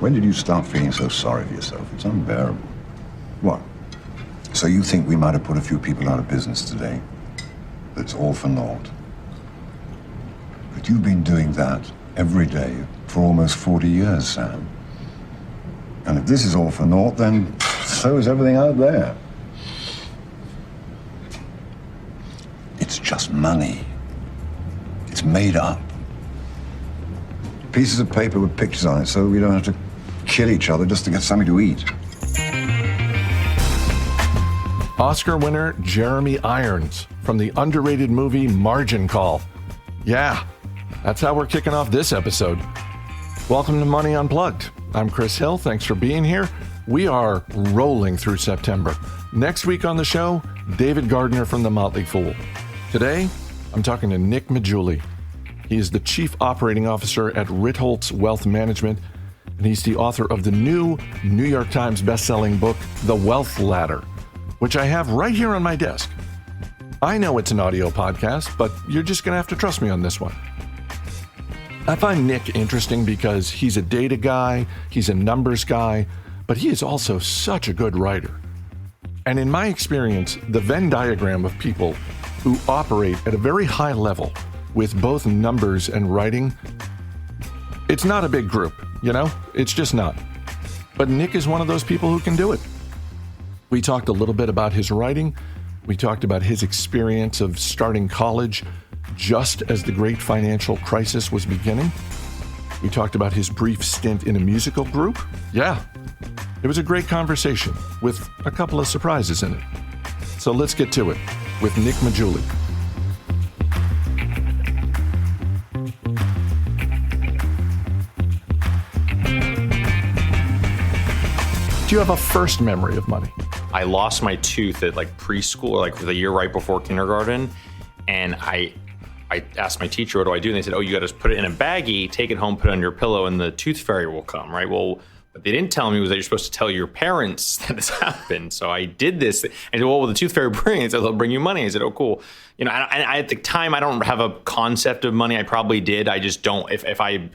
When did you start feeling so sorry for yourself? It's unbearable. What? So you think we might have put a few people out of business today? That's all for naught. But you've been doing that every day for almost 40 years, Sam. And if this is all for naught, then so is everything out there. It's just money. It's made up. Pieces of paper with pictures on it so we don't have to kill each other just to get something to eat. Oscar winner Jeremy Irons from the underrated movie Margin Call. Yeah, that's how we're kicking off this episode. Welcome to Money Unplugged. I'm Chris Hill. Thanks for being here. We are rolling through September. Next week on the show, David Gardner from The Motley Fool. Today, I'm talking to Nick Maggiulli. He is the Chief Operating Officer at Ritholtz Wealth Management, and he's the author of the new New York Times bestselling book, The Wealth Ladder, which I have right here on my desk. I know it's an audio podcast, but you're just going to have to trust me on this one. I find Nick interesting because he's a data guy, he's a numbers guy, but he is also such a good writer. And in my experience, the Venn diagram of people who operate at a very high level with both numbers and writing, it's not a big group, you know? It's just not. But Nick is one of those people who can do it. We talked a little bit about his writing. We talked about his experience of starting college just as the great financial crisis was beginning. We talked about his brief stint in a musical group. Yeah, it was a great conversation with a couple of surprises in it. So let's get to it with Nick Maggiulli. Do you have a first memory of money? I lost my tooth at like preschool, or like the year right before kindergarten. And I asked my teacher, what do I do? And they said, oh, you got to put it in a baggie, take it home, put it on your pillow, and the tooth fairy will come, right? Well, what they didn't tell me was that you're supposed to tell your parents that this happened. So I did this. I said, well, will the tooth fairy bring it? He said, they'll bring you money. I said, oh, cool. You know, I at the time, I don't have a concept of money. I probably did. I just don't. If I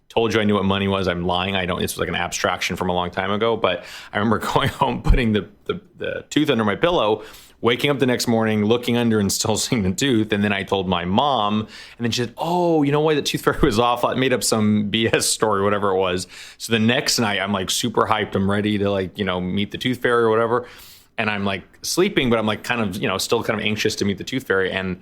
told you I knew what money was, I'm lying. I don't. It's like an abstraction from a long time ago. But I remember going home, putting the tooth under my pillow, waking up the next morning, looking under and still seeing the tooth. And then I told my mom, and then she said, oh, you know why the tooth fairy was off? I made up some BS story, whatever it was. So the next night I'm like super hyped. I'm ready to like, you know, meet the tooth fairy or whatever. And I'm like sleeping, but I'm like kind of, you know, still kind of anxious to meet the tooth fairy. And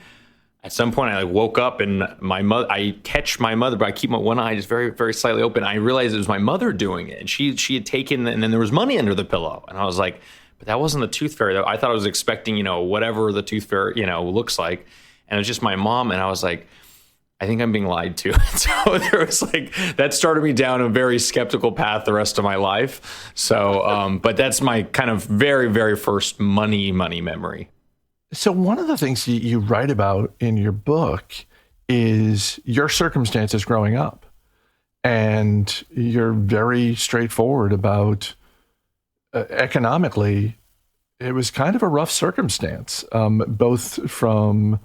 at some point I like woke up and I catch my mother, but I keep my one eye just very, very slightly open. I realized it was my mother doing it. And she had taken, and then there was money under the pillow. And I was like, but that wasn't the tooth fairy. I thought I was expecting, you know, whatever the tooth fairy, you know, looks like. And it was just my mom. And I was like, I think I'm being lied to. So there was like, that started me down a very skeptical path the rest of my life. So, but that's my kind of very, very first money memory. So one of the things you write about in your book is your circumstances growing up. And you're very straightforward about economically, it was kind of a rough circumstance, both from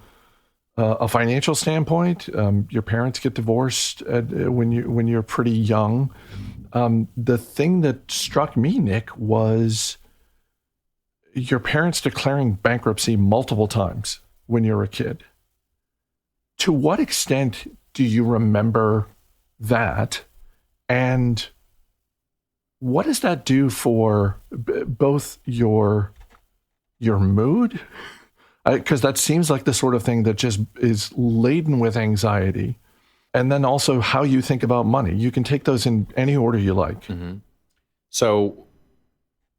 a financial standpoint. Your parents get divorced when you're pretty young. The thing that struck me, Nick, was your parents declaring bankruptcy multiple times when you were a kid. To what extent do you remember that? And what does that do for both your mood? Because that seems like the sort of thing that just is laden with anxiety. And then also how you think about money. You can take those in any order you like. Mm-hmm. So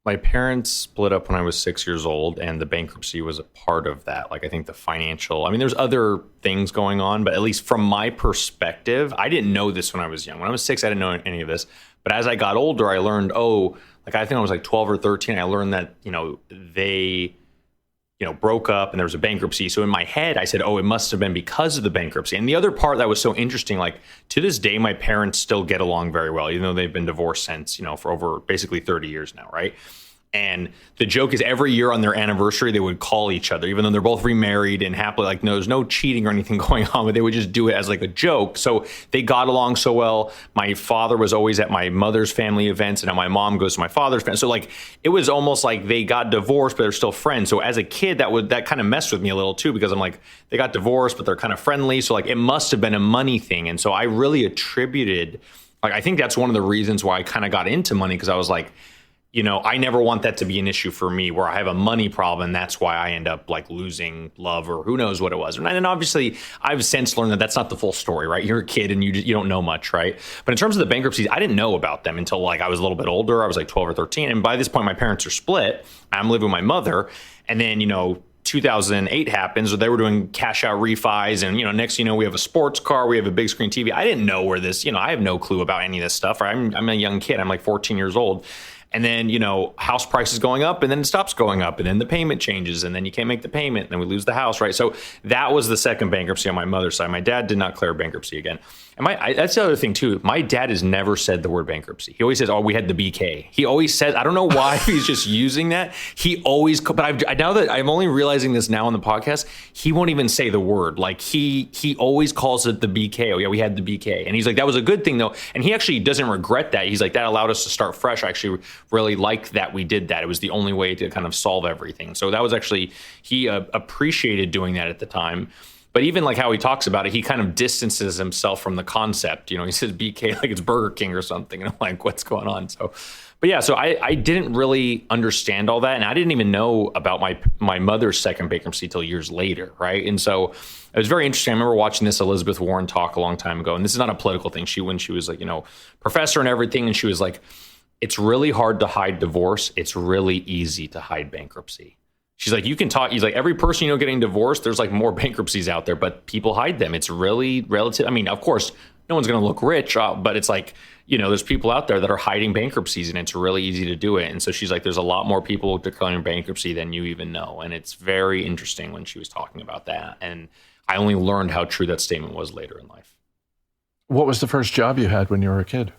my parents split up when I was 6 years old, and the bankruptcy was a part of that. Like, I think the financial, I mean, there's other things going on, but at least from my perspective, I didn't know this when I was young. When I was 6, I didn't know any of this. But as I got older, I learned, like I think I was like 12 or 13, I learned that, you know, they, you know, broke up and there was a bankruptcy. So in my head, I said, oh, it must have been because of the bankruptcy. And the other part that was so interesting, like to this day, my parents still get along very well, even though they've been divorced since, you know, for over basically 30 years now, right? And the joke is every year on their anniversary, they would call each other, even though they're both remarried and happily, like, no, there's no cheating or anything going on, but they would just do it as like a joke. So they got along so well. My father was always at my mother's family events, and now my mom goes to my father's family. So like, it was almost like they got divorced, but they're still friends. So as a kid, that kind of messed with me a little too, because I'm like, they got divorced, but they're kind of friendly. So like, it must have been a money thing. And so I really attributed, like, I think that's one of the reasons why I kind of got into money, because I was like, I never want that to be an issue for me where I have a money problem. And that's why I end up like losing love, or who knows what it was. And obviously I've since learned that that's not the full story, right? You're a kid and you don't know much, right? But in terms of the bankruptcies, I didn't know about them until like I was a little bit older. I was like 12 or 13. And by this point, my parents are split. I'm living with my mother. And then, 2008 happens, where they were doing cash out refis. And, next, we have a sports car, we have a big screen TV. I didn't know where this, I have no clue about any of this stuff. Right? I'm a young kid. I'm like 14 years old. And then, house prices going up, and then it stops going up, and then the payment changes, and then you can't make the payment, and then we lose the house, right? So that was the second bankruptcy on my mother's side. My dad did not declare bankruptcy again. And that's the other thing too. My dad has never said the word bankruptcy. He always says, "Oh, we had the BK." He always says, I don't know why he's just using that. He always, but now that I'm only realizing this now on the podcast, he won't even say the word. Like he always calls it the BK. Oh yeah, we had the BK. And he's like, that was a good thing though. And he actually doesn't regret that. He's like, that allowed us to start fresh. I actually really liked that we did that. It was the only way to kind of solve everything. So that was actually, he appreciated doing that at the time. But even like how he talks about it, he kind of distances himself from the concept. He says BK like it's Burger King or something. And I'm like, what's going on? So, but yeah, so I didn't really understand all that. And I didn't even know about my mother's second bankruptcy till years later, right? And so it was very interesting. I remember watching this Elizabeth Warren talk a long time ago. And this is not a political thing. When she was like, professor and everything. And she was like, it's really hard to hide divorce. It's really easy to hide bankruptcy. She's like, you can talk. He's like, every person getting divorced, there's like more bankruptcies out there, but people hide them. It's really relative. I mean, of course, no one's going to look rich, but it's like, there's people out there that are hiding bankruptcies, and it's really easy to do it. And so she's like, there's a lot more people declaring bankruptcy than you even know. And it's very interesting when she was talking about that. And I only learned how true that statement was later in life. What was the first job you had when you were a kid?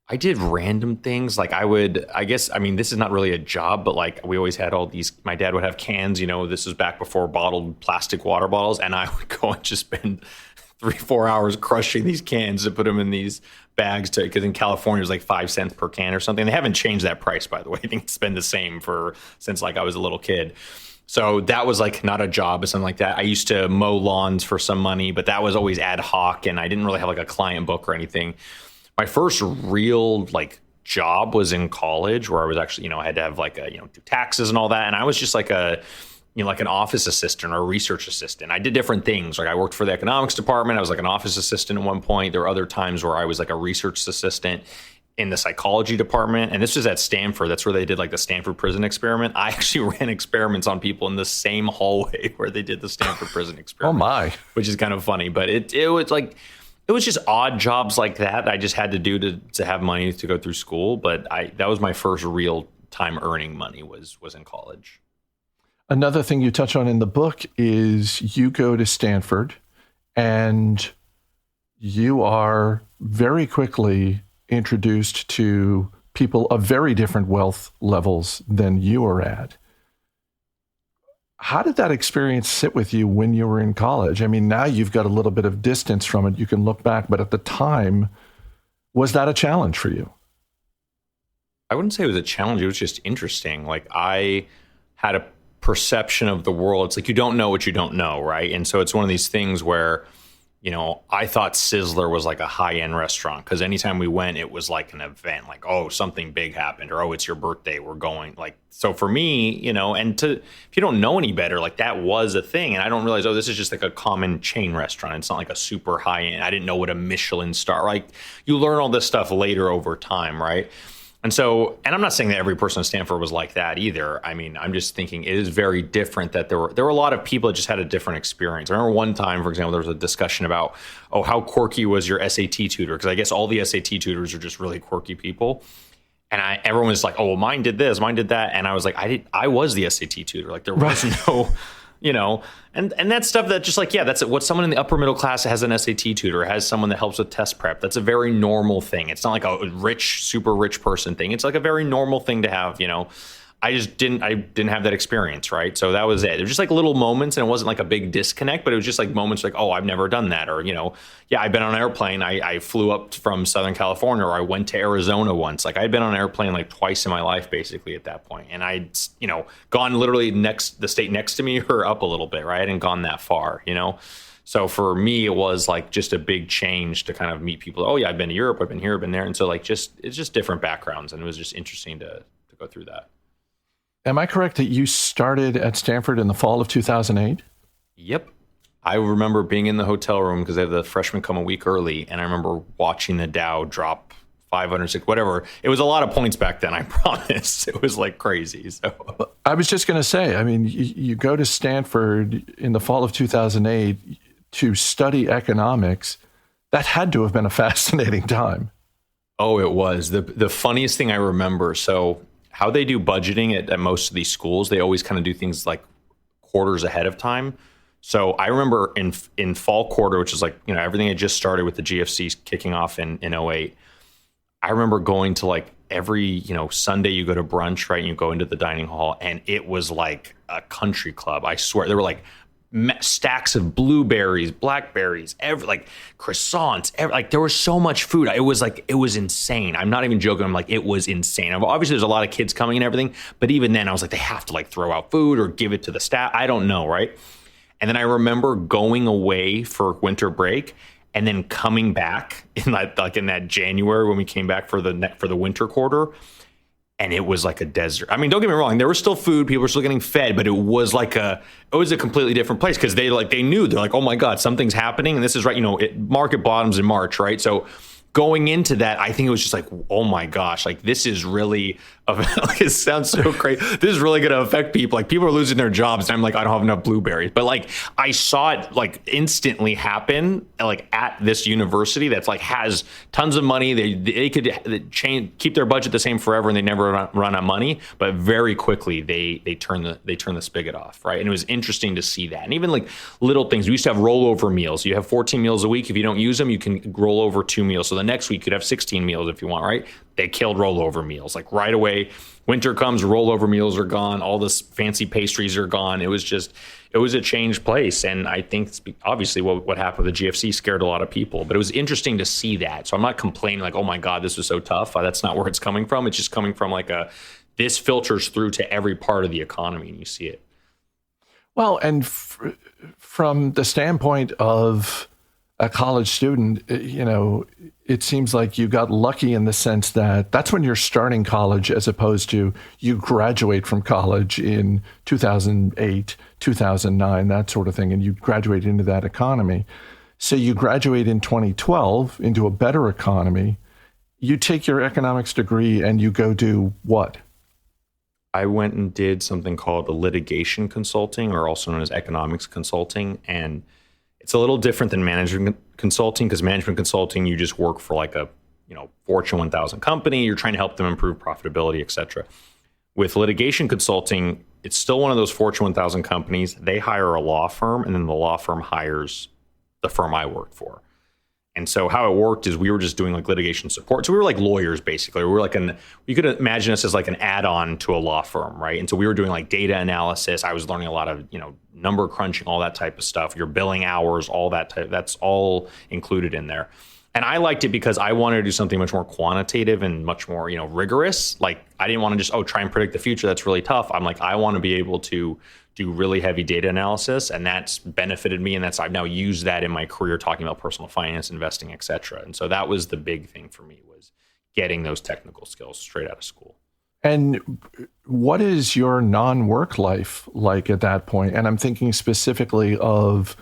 I did random things. Like this is not really a job, but like we always had all these, my dad would have cans, this is back before bottled plastic water bottles. And I would go and just spend 3-4 hours crushing these cans to put them in these bags because in California it was like 5 cents per can or something. They haven't changed that price, by the way. I think it's been the same since like I was a little kid. So that was like not a job or something like that. I used to mow lawns for some money, but that was always ad hoc. And I didn't really have like a client book or anything. My first real like job was in college, where I was actually, I had to have like do taxes and all that. And I was just like like an office assistant or a research assistant. I did different things. Like I worked for the economics department. I was like an office assistant at one point. There were other times where I was like a research assistant in the psychology department. And this was at Stanford. That's where they did like the Stanford prison experiment. I actually ran experiments on people in the same hallway where they did the Stanford prison experiment. Oh my. Which is kind of funny, but it was like, it was just odd jobs like that I just had to do to have money to go through school. But that was my first real time earning money was in college. Another thing you touch on in the book is you go to Stanford and you are very quickly introduced to people of very different wealth levels than you are at. How did that experience sit with you when you were in college? I mean, now you've got a little bit of distance from it. You can look back, but at the time, was that a challenge for you? I wouldn't say it was a challenge. It was just interesting. Like I had a perception of the world. It's like, you don't know what you don't know, right? And so it's one of these things where, I thought Sizzler was like a high-end restaurant because anytime we went, it was like an event, like, oh, something big happened, or, oh, it's your birthday, we're going. Like, so for me, and if you don't know any better, like that was a thing. And I don't realize, oh, this is just like a common chain restaurant. It's not like a super high-end. I didn't know what a Michelin star, like you learn all this stuff later over time, right? And so, and I'm not saying that every person at Stanford was like that either. I mean, I'm just thinking it is very different that there were a lot of people that just had a different experience. I remember one time, for example, there was a discussion about, oh, how quirky was your SAT tutor? Because I guess all the SAT tutors are just really quirky people. And everyone was like, oh, well, mine did this, mine did that. And I was like, I was the SAT tutor. Like there was and that's stuff that just like, yeah, that's what someone in the upper middle class has an SAT tutor, has someone that helps with test prep. That's a very normal thing. It's not like a rich, super rich person thing. It's like a very normal thing to have, I didn't have that experience, right? So that was it. It was just like little moments, and it wasn't like a big disconnect, but it was just like moments like, oh, I've never done that. Or, yeah, I've been on an airplane. I flew up from Southern California, or I went to Arizona once. Like I'd been on an airplane like twice in my life, basically at that point. And I'd, gone literally the state next to me or up a little bit, right? I hadn't gone that far, So for me, it was like just a big change to kind of meet people. Oh yeah, I've been to Europe, I've been here, I've been there. And so like it's just different backgrounds. And it was just interesting to go through that. Am I correct that you started at Stanford in the fall of 2008? Yep. I remember being in the hotel room because they have the freshmen come a week early, and I remember watching the Dow drop 506, whatever. It was a lot of points back then, I promise. It was like crazy. So I was just going to say, I mean, you go to Stanford in the fall of 2008 to study economics. That had to have been a fascinating time. Oh, it was. The funniest thing I remember, so how they do budgeting at most of these schools, they always kind of do things like quarters ahead of time. So I remember in fall quarter, which is like, everything had just started with the GFC kicking off in 08. I remember going to like every, Sunday you go to brunch, right? And you go into the dining hall, and it was like a country club. I swear there were like stacks of blueberries, blackberries, like croissants, like there was so much food. It was insane. I'm not even joking. I'm like, it was insane. Obviously there's a lot of kids coming and everything, but even then I was like, they have to like throw out food or give it to the staff. I don't know. Right. And then I remember going away for winter break and then coming back in that January when we came back for the winter quarter. And it was like a desert. I mean, don't get me wrong. There was still food. People were still getting fed, but it was a completely different place because they knew. They're like, oh my God, something's happening. And this is right. Market bottoms in March, right? So going into that, I think it was just like, oh my gosh, like this is really, it sounds so crazy. This is really going to affect people. Like people are losing their jobs. And I'm like, I don't have enough blueberries. But like I saw it like instantly happen like at this university that's like has tons of money. They could keep their budget the same forever and they never run out of money. But very quickly they turn the spigot off, right? And it was interesting to see that. And even like little things. We used to have rollover meals. You have 14 meals a week. If you don't use them, you can roll over 2 meals. So the next week you could have 16 meals if you want, right? They killed rollover meals. Like right away, winter comes, rollover meals are gone. All this fancy pastries are gone. It was a changed place. And I think obviously what happened with the GFC scared a lot of people, but it was interesting to see that. So I'm not complaining like, oh my God, this was so tough. That's not where it's coming from. It's just coming from like this filters through to every part of the economy and you see it. Well, and from the standpoint of a college student, it seems like you got lucky in the sense that that's when you're starting college as opposed to you graduate from college in 2008, 2009, that sort of thing, and you graduate into that economy. So you graduate in 2012 into a better economy. You take your economics degree and you go do what? I went and did something called litigation consulting, or also known as economics consulting, and it's a little different than management consulting because management consulting, you just work for like a, Fortune 1000 company. You're trying to help them improve profitability, et cetera. With litigation consulting, it's still one of those Fortune 1000 companies. They hire a law firm and then the law firm hires the firm I worked for. And so how it worked is we were just doing like litigation support. So we were like lawyers, basically. We were like you could imagine us as like an add-on to a law firm, right? And so we were doing like data analysis. I was learning a lot of, number crunching, all that type of stuff, your billing hours, all that type, that's all included in there. And I liked it because I wanted to do something much more quantitative and much more, rigorous. Like I didn't want to just, try and predict the future. That's really tough. I'm like, I want to be able to do really heavy data analysis, and that's benefited me. And I've now used that in my career talking about personal finance, investing, et cetera. And so that was the big thing for me, was getting those technical skills straight out of school. And what is your non-work life like at that point? And I'm thinking specifically of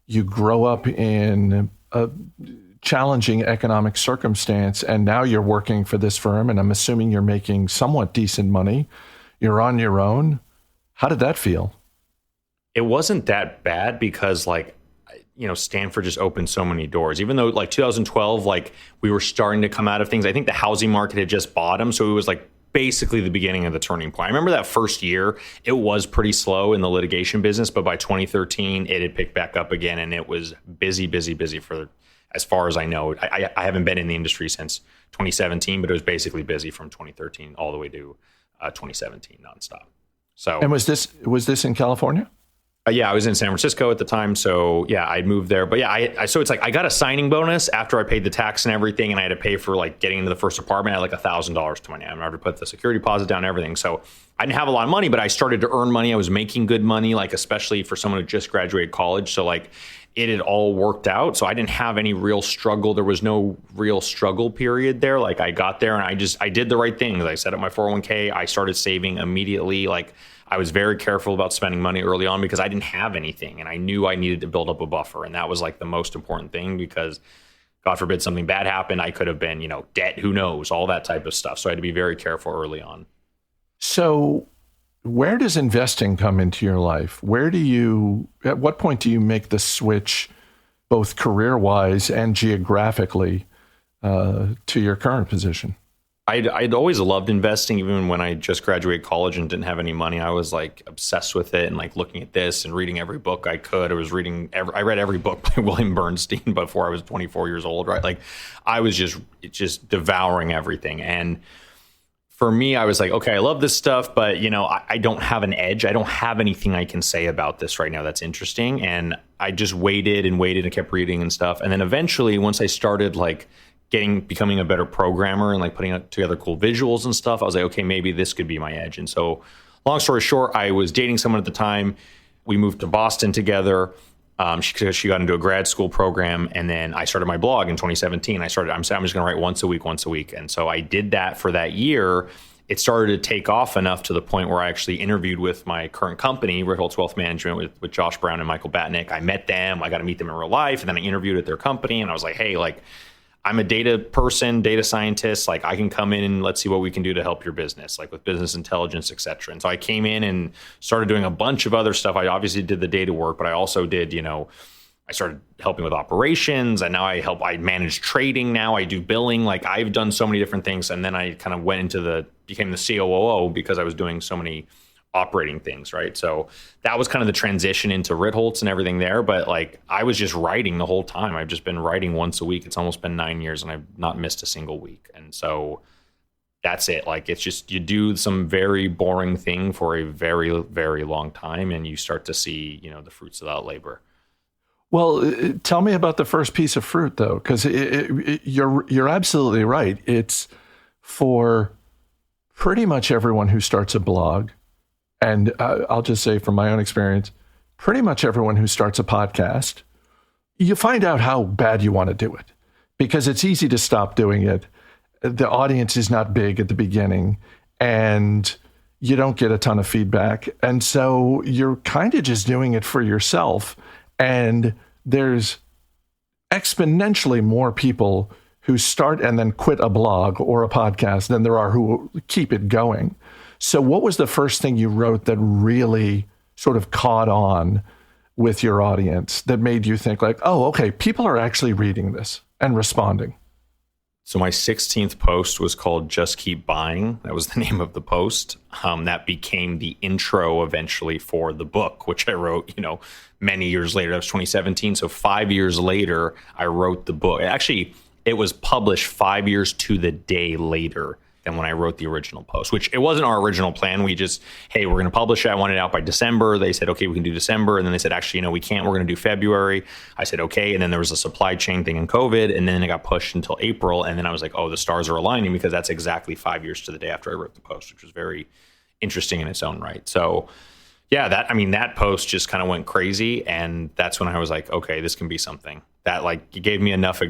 you grow up in a challenging economic circumstance, and now you're working for this firm, and I'm assuming you're making somewhat decent money. You're on your own. How did that feel? It wasn't that bad because Stanford just opened so many doors. Even though 2012, we were starting to come out of things. I think the housing market had just bottomed. So it was basically the beginning of the turning point. I remember that first year, it was pretty slow in the litigation business, but by 2013, it had picked back up again, and it was busy for, as far as I know. I haven't been in the industry since 2017, but it was basically busy from 2013 all the way to 2017 nonstop. So, and was this in California? Yeah, I was in San Francisco at the time. So yeah, I'd moved there. But yeah, so it's like I got a signing bonus after I paid the tax and everything, and I had to pay for like getting into the first apartment. I had like $1,000 to my name. I had to put the security deposit down and everything. So I didn't have a lot of money, but I started to earn money. I was making good money, like especially for someone who just graduated college. So like it had all worked out. So I didn't have any real struggle. There was no real struggle period there. Like I got there and I did the right thing. I set up my 401k. I started saving immediately. Like I was very careful about spending money early on because I didn't have anything, and I knew I needed to build up a buffer. And that was like the most important thing, because God forbid something bad happened, I could have been, debt, who knows, all that type of stuff. So I had to be very careful early on. So where does investing come into your life? At what point do you make the switch, both career-wise and geographically, to your current position? I'd always loved investing. Even when I just graduated college and didn't have any money, I was like obsessed with it and like looking at this and reading every book I could. I read every book by William Bernstein before I was 24 years old, right? Like I was just devouring everything. And for me, I was like, okay, I love this stuff, but I don't have an edge. I don't have anything I can say about this right now that's interesting. And I just waited and kept reading and stuff. And then eventually, once I started like becoming a better programmer and like putting together cool visuals and stuff, I was like, okay, maybe this could be my edge. And so long story short, I was dating someone at the time. We moved to Boston together. She got into a grad school program, and then I started my blog in 2017. I'm just going to write once a week. And so I did that for that year. It started to take off enough to the point where I actually interviewed with my current company, Ritholtz Wealth Management, with Josh Brown and Michael Batnick. I met them. I got to meet them in real life. And then I interviewed at their company, and I was like, hey, like, I'm a data person, data scientist. Like I can come in and let's see what we can do to help your business, like with business intelligence, et cetera. And so I came in and started doing a bunch of other stuff. I obviously did the data work, but I also did, I started helping with operations, and now I manage trading. Now I do billing. Like I've done so many different things. And then I kind of became the COO because I was doing so many operating things, right? So that was kind of the transition into Ritholtz and everything there. But like I was just writing the whole time. I've just been writing once a week. It's almost been 9 years, and I've not missed a single week. And so that's it. Like it's just you do some very boring thing for a very, very long time, and you start to see the fruits of that labor. Well, tell me about the first piece of fruit, though, because you're absolutely right. It's for pretty much everyone who starts a blog. And I'll just say from my own experience, pretty much everyone who starts a podcast, you find out how bad you want to do it because it's easy to stop doing it. The audience is not big at the beginning and you don't get a ton of feedback. And so you're kind of just doing it for yourself. And there's exponentially more people who start and then quit a blog or a podcast than there are who keep it going. So what was the first thing you wrote that really sort of caught on with your audience that made you think like, oh, okay, people are actually reading this and responding? So my 16th post was called Just Keep Buying. That was the name of the post. That became the intro eventually for the book, which I wrote, many years later. That was 2017. So 5 years later, I wrote the book. Actually, it was published 5 years to the day later than when I wrote the original post, which it wasn't our original plan. We just, hey, we're going to publish it. I want it out by December. They said, okay, we can do December. And then they said, actually, we can't. We're going to do February. I said, okay. And then there was a supply chain thing in COVID. And then it got pushed until April. And then I was like, oh, the stars are aligning because that's exactly 5 years to the day after I wrote the post, which was very interesting in its own right. So yeah, that post just kind of went crazy. And that's when I was like, okay, this can be something that like gave me enough,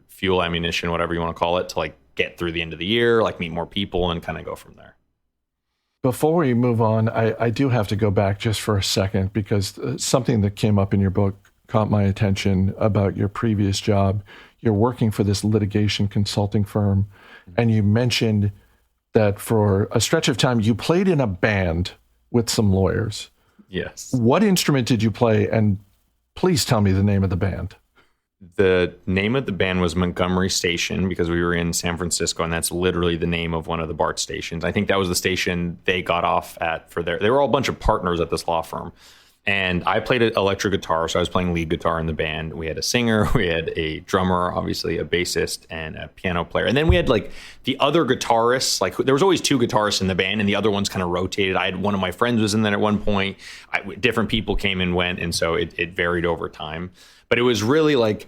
fuel, ammunition, whatever you want to call it, to like get through the end of the year, like meet more people and kind of go from there. Before we move on, I do have to go back just for a second because something that came up in your book caught my attention about your previous job. You're working for this litigation consulting firm, and you mentioned that for a stretch of time you played in a band with some lawyers. Yes. What instrument did you play? And please tell me the name of the band. The name of the band was Montgomery Station because we were in San Francisco, and that's literally the name of one of the BART stations. I think that was the station they got off at for they were all a bunch of partners at this law firm. And I played electric guitar, so I was playing lead guitar in the band. We had a singer, we had a drummer, obviously a bassist, and a piano player. And then we had like the other guitarists. Like there was always two guitarists in the band, and the other ones kind of rotated. I had one of my friends was in there at one point. Different people came and went, and so it varied over time. But it was really like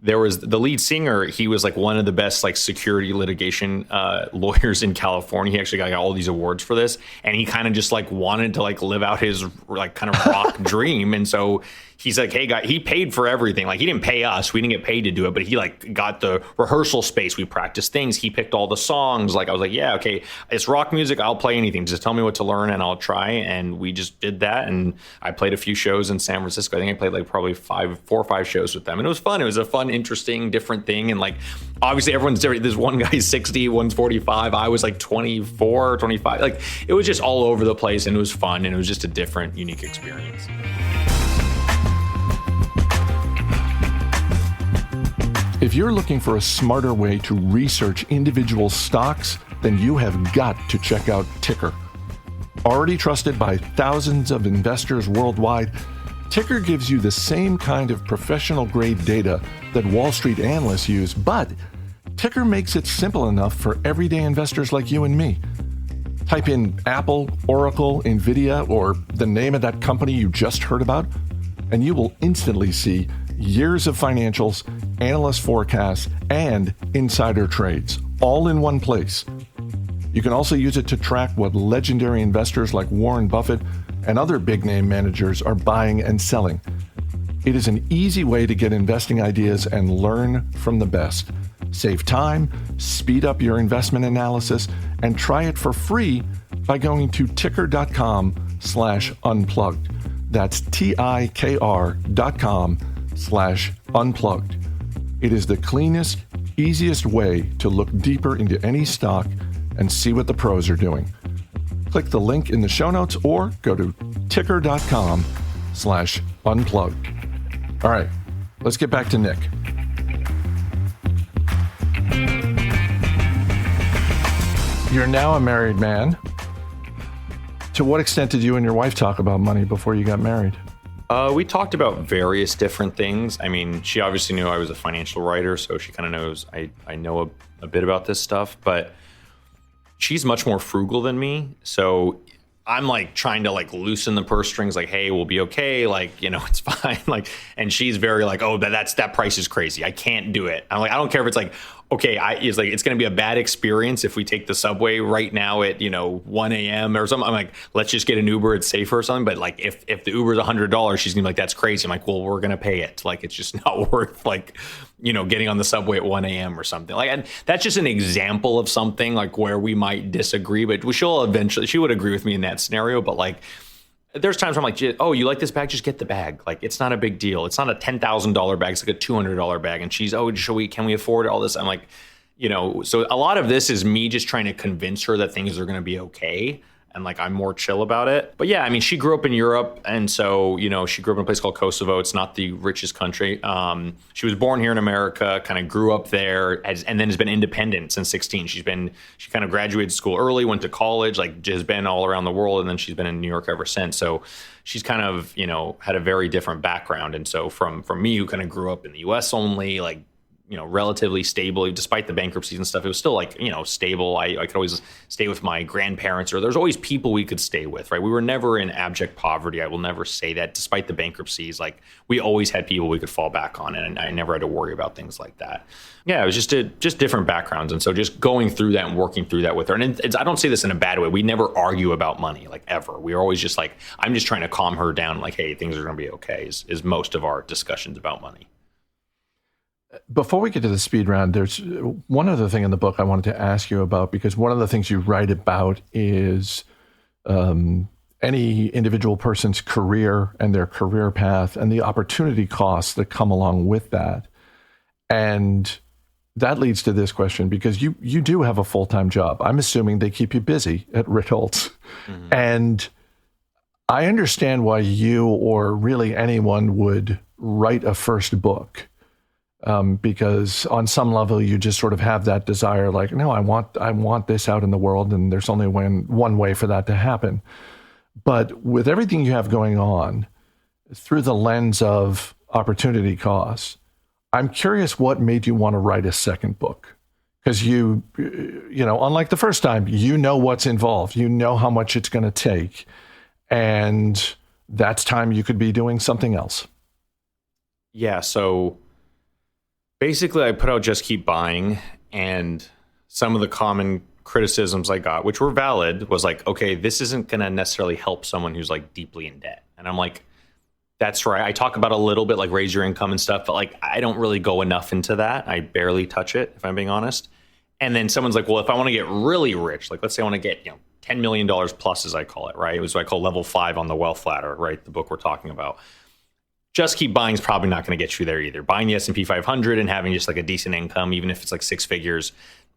there was the lead singer. He was like one of the best like security litigation lawyers in California. He actually got all these awards for this, and he kind of just like wanted to like live out his like kind of rock dream. And so he's like, hey, guy, he paid for everything. Like he didn't pay us. We didn't get paid to do it, but he like got the rehearsal space. We practiced things. He picked all the songs. Like I was like, yeah, okay, it's rock music. I'll play anything. Just tell me what to learn and I'll try. And we just did that. And I played a few shows in San Francisco. I think I played like probably 4 or 5 shows with them. And it was fun. It was a fun, interesting, different thing. And like, obviously everyone's different. This one guy's 60, one's 45. I was like 24, 25. Like it was just all over the place, and it was fun. And it was just a different, unique experience. If you're looking for a smarter way to research individual stocks, then you have got to check out Ticker. Already trusted by thousands of investors worldwide, Ticker gives you the same kind of professional-grade data that Wall Street analysts use, but Ticker makes it simple enough for everyday investors like you and me. Type in Apple, Oracle, Nvidia, or the name of that company you just heard about, and you will instantly see years of financials, analyst forecasts, and insider trades, all in one place. You can also use it to track what legendary investors like Warren Buffett and other big-name managers are buying and selling. It is an easy way to get investing ideas and learn from the best. Save time, speed up your investment analysis, and try it for free by going to ticker.com/unplugged. That's TIKR.com/unplugged. It is the cleanest, easiest way to look deeper into any stock and see what the pros are doing. Click the link in the show notes or go to ticker.com/unplugged. All right, let's get back to Nick. You're now a married man. To what extent did you and your wife talk about money before you got married? We talked about various different things. I mean, she obviously knew I was a financial writer, so she kind of knows I know a bit about this stuff, but she's much more frugal than me. So I'm like trying to like loosen the purse strings, like, hey, we'll be okay. Like, you know, it's fine. Like, and she's very like, oh, that price is crazy. I can't do it. I'm like, I don't care if it's like, okay, it's going to be a bad experience if we take the subway right now at, 1 a.m. or something. I'm like, let's just get an Uber. It's safer or something. But like, if the Uber is $100, she's gonna be like, that's crazy. I'm like, well, we're going to pay it. Like, it's just not worth like, getting on the subway at 1 a.m. or something. Like, and that's just an example of something like where we might disagree, but she would agree with me in that scenario. But like, there's times where I'm like, oh, you like this bag? Just get the bag. Like, it's not a big deal. It's not a $10,000 bag. It's like a $200 bag. And she's, oh, can we afford all this? I'm like, so a lot of this is me just trying to convince her that things are going to be okay. And like, I'm more chill about it. But yeah, I mean, she grew up in Europe. And so, she grew up in a place called Kosovo. It's not the richest country. She was born here in America, kind of grew up there, and then has been independent since 16. She kind of graduated school early, went to college, like has been all around the world. And then she's been in New York ever since. So she's kind of, had a very different background. And so from me, who kind of grew up in the US only, like, relatively stable, despite the bankruptcies and stuff, it was still like, stable. I could always stay with my grandparents, or there's always people we could stay with, right? We were never in abject poverty. I will never say that. Despite the bankruptcies, like we always had people we could fall back on, and I never had to worry about things like that. Yeah, it was just different backgrounds. And so just going through that and working through that with her. And I don't say this in a bad way. We never argue about money, like ever. We are always just like, I'm just trying to calm her down, like, hey, things are going to be okay, is most of our discussions about money. Before we get to the speed round, there's one other thing in the book I wanted to ask you about, because one of the things you write about is any individual person's career and their career path and the opportunity costs that come along with that. And that leads to this question, because you do have a full-time job. I'm assuming they keep you busy at Ritholtz. Mm-hmm. And I understand why you or really anyone would write a first book. because on some level you just sort of have that desire, like, no, I want this out in the world, and there's only one way for that to happen. But with everything you have going on, through the lens of opportunity costs, I'm curious what made you want to write a second book. Because you know, unlike the first time, you know what's involved, you know how much it's going to take, and that's time you could be doing something else. Yeah, so basically I put out Just Keep Buying, and some of the common criticisms I got, which were valid, was like, okay, this isn't going to necessarily help someone who's like deeply in debt. And I'm like, that's right. I talk about a little bit like raise your income and stuff, but like I don't really go enough into that. I barely touch it, if I'm being honest. And then someone's like, well, if I want to get really rich, like let's say I want to get, $10 million plus, as I call it, right? It was what I call level 5 on the wealth ladder, right? The book we're talking about. Just Keep Buying is probably not going to get you there either. Buying the S&P 500 and having just like a decent income, even if it's like 6 figures,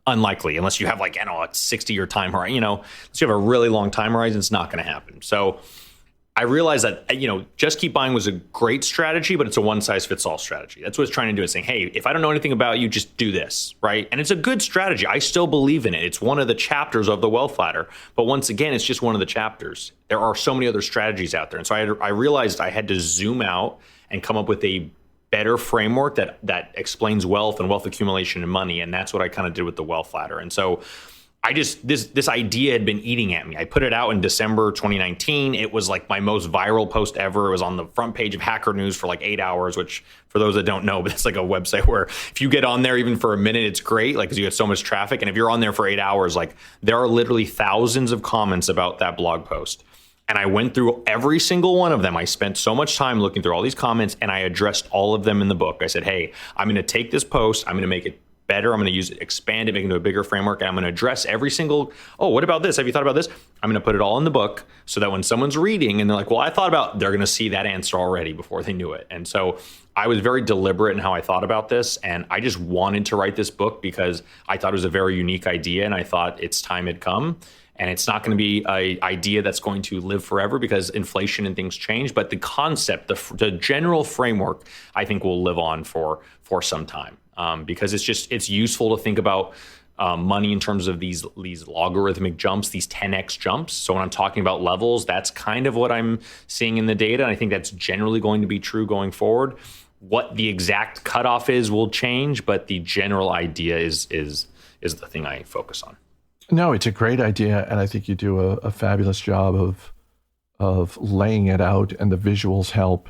unlikely, unless you have like, a 60-year time horizon, unless you have a really long time horizon, it's not going to happen. So I realized that, Just Keep Buying was a great strategy, but it's a one-size-fits-all strategy. That's what it's trying to do. It's saying, hey, if I don't know anything about you, just do this, right? And it's a good strategy. I still believe in it. It's one of the chapters of the wealth ladder. But once again, it's just one of the chapters. There are so many other strategies out there. And so I realized I had to zoom out and come up with a better framework that explains wealth and wealth accumulation and money. And that's what I kind of did with the wealth ladder. And so this idea had been eating at me. I put it out in December 2019. It was like my most viral post ever. It was on the front page of Hacker News for like 8 hours, which for those that don't know, but it's like a website where if you get on there even for a minute, it's great, like, because you get so much traffic. And if you're on there for 8 hours, like there are literally thousands of comments about that blog post. And I went through every single one of them. I spent so much time looking through all these comments, and I addressed all of them in the book. I said, hey, I'm going to take this post, I'm going to make it better. I'm going to use it, expand it, make it into a bigger framework. And I'm going to address every single, what about this? Have you thought about this? I'm going to put it all in the book so that when someone's reading and they're like, well, I thought about, they're going to see that answer already before they knew it. And so I was very deliberate in how I thought about this. And I just wanted to write this book because I thought it was a very unique idea. And I thought its time had come. And it's not going to be an idea that's going to live forever because inflation and things change. But the concept, the general framework, I think will live on for some time. Because it's useful to think about money in terms of these logarithmic jumps, these 10x jumps. So when I'm talking about levels, that's kind of what I'm seeing in the data. And I think that's generally going to be true going forward. What the exact cutoff is will change, but the general idea is the thing I focus on. No, it's a great idea, and I think you do a fabulous job of laying it out, and the visuals help.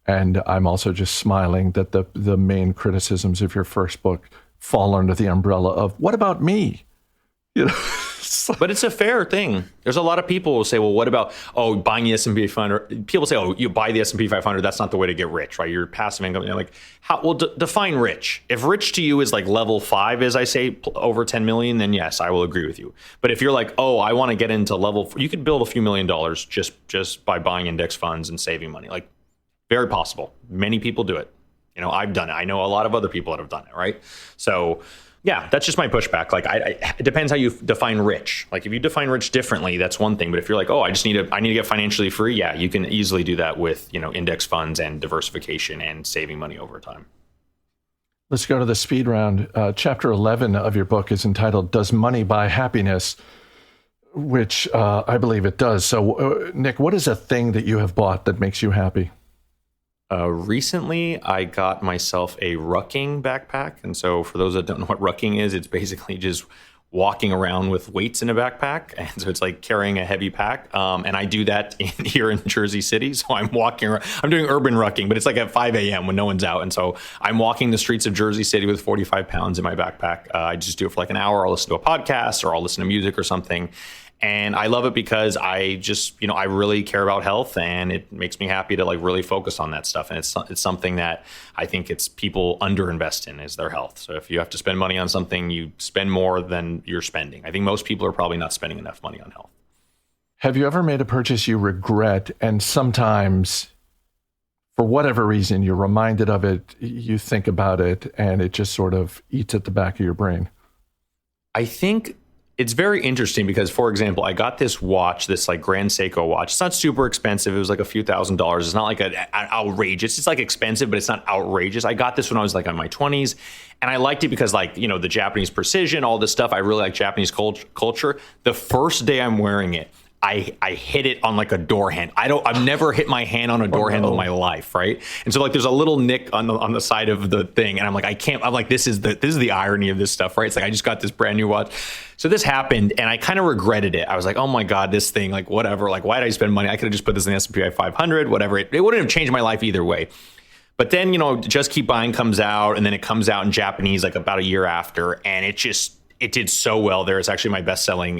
And I'm also just smiling that the main criticisms of your first book fall under the umbrella of, what about me? But it's a fair thing. There's a lot of people who say, well, what about, buying the S&P 500? People say, you buy the S&P 500, that's not the way to get rich, right? Your passive income. Like, how? Well, define rich. If rich to you is like level 5, as I say, over 10 million, then yes, I will agree with you. But if you're like, I want to get into level 4, you could build a few $1 million just by buying index funds and saving money. Like, very possible. Many people do it. I've done it. I know a lot of other people that have done it, right? So yeah, that's just my pushback. Like, it depends how you define rich. Like, if you define rich differently, that's one thing. But if you're like, I need to get financially free, yeah, you can easily do that with, index funds and diversification and saving money over time. Let's go to the speed round. Chapter 11 of your book is entitled, Does Money Buy Happiness? Which I believe it does. So, Nick, what is a thing that you have bought that makes you happy? Recently, I got myself a rucking backpack. And so for those that don't know what rucking is, it's basically just walking around with weights in a backpack. And so it's like carrying a heavy pack. And I do that here in Jersey City. So I'm walking around, I'm doing urban rucking, but it's like at 5 a.m. when no one's out. And so I'm walking the streets of Jersey City with 45 pounds in my backpack. I just do it for like an hour. I'll listen to a podcast or I'll listen to music or something. And I love it because I just, I really care about health, and it makes me happy to like really focus on that stuff. And it's something that I think people underinvest in is their health. So if you have to spend money on something, you spend more than you're spending. I think most people are probably not spending enough money on health. Have you ever made a purchase you regret, and sometimes for whatever reason you're reminded of it, you think about it, and it just sort of eats at the back of your brain? I think It's very interesting because, for example, I got this watch, this like Grand Seiko watch. It's not super expensive. It was like a few $1,000s. It's not like an outrageous. It's like expensive, but it's not outrageous. I got this when I was like in my 20s, and I liked it because like, the Japanese precision, all this stuff. I really like Japanese culture. The first day I'm wearing it, I hit it on like a door handle. I've never hit my hand on a door handle in my life, right? And so like there's a little nick on the side of the thing, and I'm like, this is the irony of this stuff, right? It's like I just got this brand new watch. So this happened, and I kind of regretted it. I was like, oh my God, this thing, like whatever, like why did I spend money? I could have just put this in the S&P 500, whatever. It wouldn't have changed my life either way. But then, Just Keep Buying comes out, and then it comes out in Japanese like about a year after, and it did so well there. It's actually my best-selling,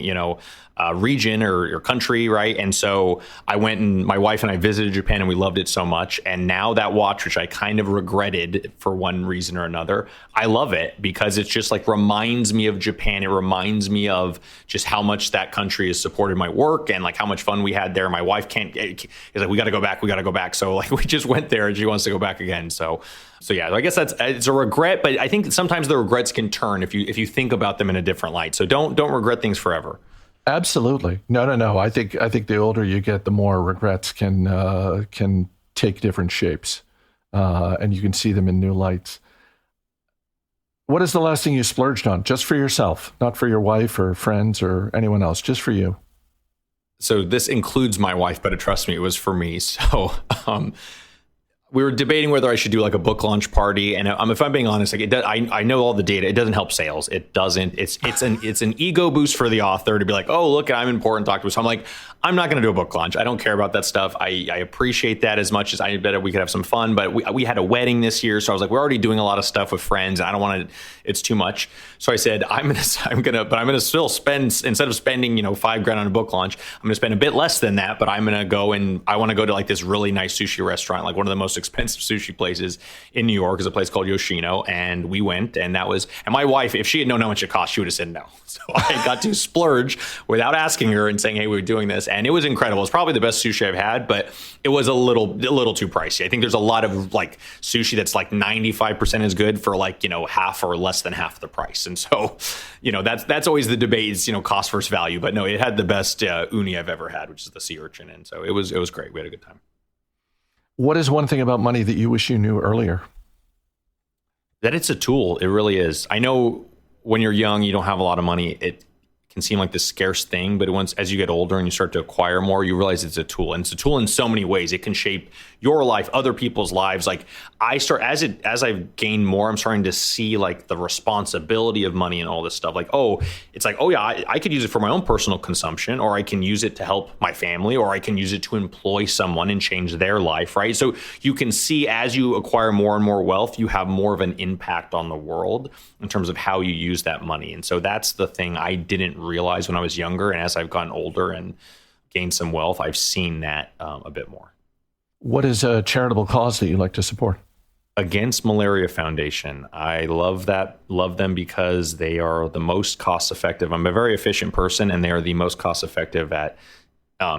region or country, right? And so I went, and my wife and I visited Japan, and we loved it so much. And now that watch, which I kind of regretted for one reason or another, I love it because it's just like reminds me of Japan. It reminds me of just how much that country has supported my work and like how much fun we had there. My wife is like, we got to go back. So like we just went there, and she wants to go back again. So yeah, I guess it's a regret, but I think sometimes the regrets can turn if you think about them in a different light. So don't regret things forever. Absolutely. No. I think the older you get, the more regrets can take different shapes, and you can see them in new lights. What is the last thing you splurged on, just for yourself, not for your wife or friends or anyone else, just for you? So this includes my wife, but trust me, it was for me. So we were debating whether I should do like a book launch party, and if I'm being honest, like I know all the data. It doesn't help sales. It doesn't. It's an ego boost for the author to be like, oh look, I'm important. Talk to me. So I'm like, I'm not going to do a book launch. I don't care about that stuff. I appreciate that as much as I bet we could have some fun. But we had a wedding this year, so I was like, we're already doing a lot of stuff with friends, and I don't want to. It's too much. So I said, I'm gonna still spend, instead of spending $5,000 on a book launch, I'm gonna spend a bit less than that. But I'm gonna go, and I want to go to like this really nice sushi restaurant, like one of the most expensive sushi places in New York is a place called Yoshino, and we went, and my wife, if she had known how much it cost, she would have said no. So I got to splurge without asking her and saying, hey, we're doing this, and it was incredible. It's probably the best sushi I've had, but it was a little too pricey. I think there's a lot of like sushi that's like 95% as good for like half or less than half the price, and so that's always the debate is cost versus value. But no, it had the best uni I've ever had, which is the sea urchin, and so it was great. We had a good time. What is one thing about money that you wish you knew earlier? That it's a tool. It really is. I know when you're young, you don't have a lot of money. It can seem like this scarce thing, but as you get older and you start to acquire more, you realize it's a tool, and it's a tool in so many ways. It can shape your life, other people's lives. Like as I've gained more, I'm starting to see like the responsibility of money and all this stuff. Like, I could use it for my own personal consumption, or I can use it to help my family, or I can use it to employ someone and change their life, right? So you can see as you acquire more and more wealth, you have more of an impact on the world in terms of how you use that money. And so that's the thing I didn't realize when I was younger. And as I've gotten older and gained some wealth, I've seen that a bit more. What is a charitable cause that you like to support? Against Malaria Foundation. I love them because they are the most cost effective. I'm a very efficient person, and they are the most cost effective at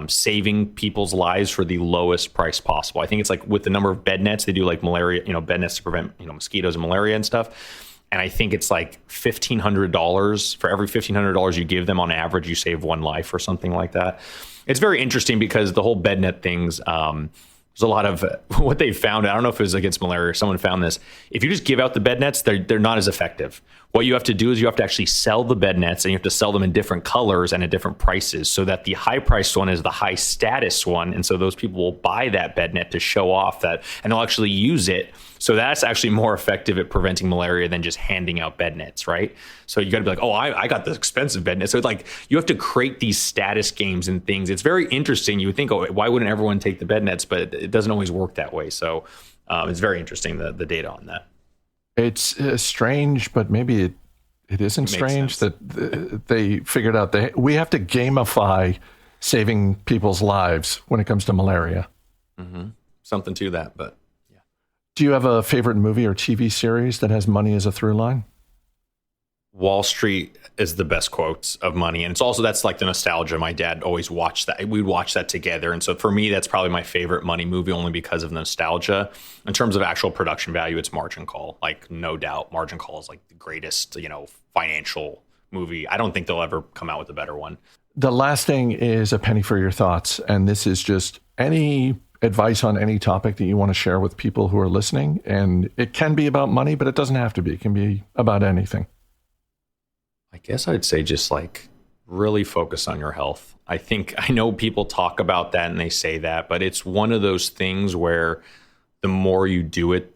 saving people's lives for the lowest price possible. I think it's like with the number of bed nets, they do like malaria, bed nets to prevent mosquitoes and malaria and stuff. And I think it's like $1,500 for every $1,500 you give them on average, you save one life or something like that. It's very interesting because the whole bed net things, there's a lot of what they found. I don't know if it was against malaria or someone found this. If you just give out the bed nets, they're not as effective. What you have to do is you have to actually sell the bed nets, and you have to sell them in different colors and at different prices, so that the high priced one is the high status one. And so those people will buy that bed net to show off that, and they'll actually use it. So that's actually more effective at preventing malaria than just handing out bed nets, right? So you got to be like, oh, I got the expensive bed net. So it's like you have to create these status games and things. It's very interesting. You would think, oh, why wouldn't everyone take the bed nets? But it doesn't always work that way. So it's very interesting, the data on that. It's strange, but maybe it isn't strange that they figured out we have to gamify saving people's lives when it comes to malaria. Mm-hmm. Something to that, but yeah. Do you have a favorite movie or TV series that has money as a through line? Wall Street is the best quotes of money. And it's also, that's like the nostalgia. My dad always watched that. We'd watch that together. And so for me, that's probably my favorite money movie, only because of nostalgia. In terms of actual production value, it's Margin Call. Like, no doubt, Margin Call is like the greatest, financial movie. I don't think they'll ever come out with a better one. The last thing is a penny for your thoughts. And this is just any advice on any topic that you want to share with people who are listening. And it can be about money, but it doesn't have to be. It can be about anything. I guess I'd say just like really focus on your health. I know people talk about that and they say that, but it's one of those things where the more you do it,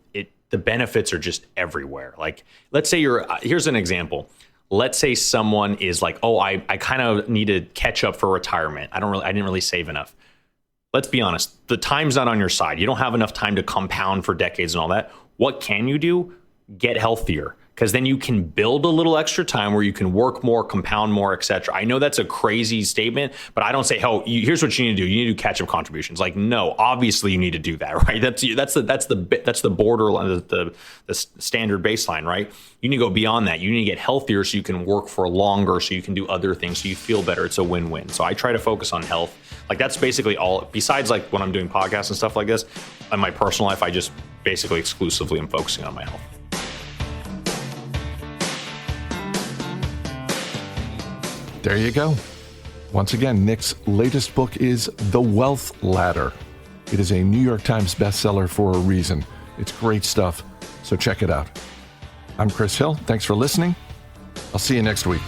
the benefits are just everywhere. Like, let's say here's an example. Let's say someone is like, oh, I kind of need to catch up for retirement. I didn't really save enough. Let's be honest. The time's not on your side. You don't have enough time to compound for decades and all that. What can you do? Get healthier. Because then you can build a little extra time where you can work more, compound more, etc. I know that's a crazy statement, but I don't say, oh, here's what you need to do. You need to do catch-up contributions. Like, no, obviously you need to do that, right? That's the borderline, the standard baseline, right? You need to go beyond that. You need to get healthier so you can work for longer, so you can do other things, so you feel better. It's a win-win. So I try to focus on health. Like, that's basically all. Besides, like, when I'm doing podcasts and stuff like this, in my personal life, I just basically exclusively am focusing on my health. There you go. Once again, Nick's latest book is The Wealth Ladder. It is a New York Times bestseller for a reason. It's great stuff, so check it out. I'm Chris Hill. Thanks for listening. I'll see you next week.